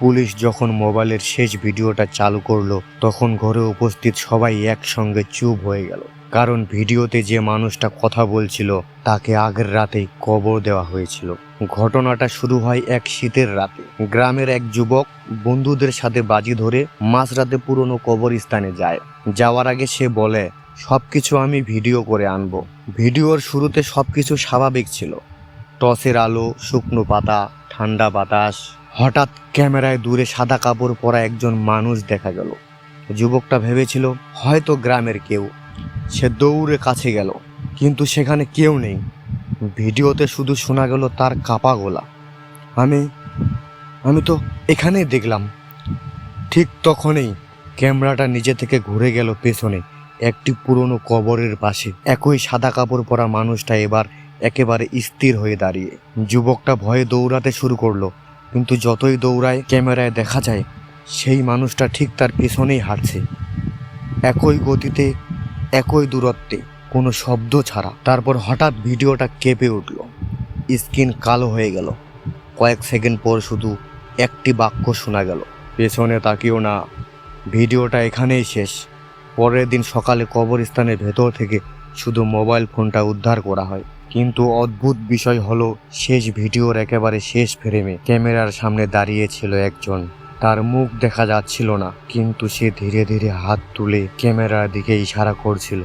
Police যখন মোবাইলের শেষ ভিডিওটা চালু করলো তখন ঘরে উপস্থিত সবাই একসঙ্গে চুপ হয়ে গেল, কারণ ভিডিওতে যে মানুষটা কথা বলছিল তাকে আগের রাতেই কবর দেওয়া হয়েছিল। ঘটনাটা শুরু হয় এক শীতের রাতে। গ্রামের এক যুবক বন্ধুদের সাথে বাজি ধরে মাঝরাতে পুরনো কবরস্থানে যায়। যাওয়ার আগে সে বলে, সবকিছু আমি ভিডিও করে আনবো। ভিডিওর শুরুতে সবকিছু স্বাভাবিক ছিল, টর্চের আলো, শুকনো পাতা, ঠান্ডা বাতাস। হঠাৎ ক্যামেরায় দূরে সাদা কাপড় পরা একজন মানুষ দেখা গেল। যুবকটা ভেবেছিল হয়তো গ্রামের কেউ। সে দৌড়ে কাছে গেল, কিন্তু সেখানে কেউ নেই। ভিডিওতে শুধু শোনা গেল তার কাঁপা গলা, আমি তো এখানেই দেখলাম। ঠিক তখনই ক্যামেরাটা নিজে থেকে ঘুরে গেল পেছনে একটি পুরনো কবরের পাশে। একই সাদা কাপড় পরা মানুষটা এবার একেবারে স্থির হয়ে দাঁড়িয়ে। যুবকটা ভয়ে দৌড়াতে শুরু করলো, কিন্তু যতই দৌড়ায় ক্যামেরায় দেখা যায় সেই মানুষটা ঠিক তার পেছনেই হাঁটছে, একই গতিতে, একই দূরত্বে, কোনো শব্দ ছাড়া। তারপর হঠাৎ ভিডিওটা কেঁপে উঠল, স্ক্রিন কালো হয়ে গেল। কয়েক সেকেন্ড পর শুধু একটি বাক্য শোনা গেল, পেছনে তাকিও না। ভিডিওটা এখানেই শেষ। পরের দিন সকালে কবরস্থানের ভেতর থেকে শুধু মোবাইল ফোনটা উদ্ধার করা হয়। কিন্তু অদ্ভুত বিষয় হলো, শেষ ভিডিওর একেবারে শেষ ফ্রেমে ক্যামেরার সামনে দাঁড়িয়ে ছিল একজন। তার মুখ দেখা যাচ্ছিল না, কিন্তু সে ধীরে ধীরে হাত তুলে ক্যামেরার দিকে ইশারা করছিল।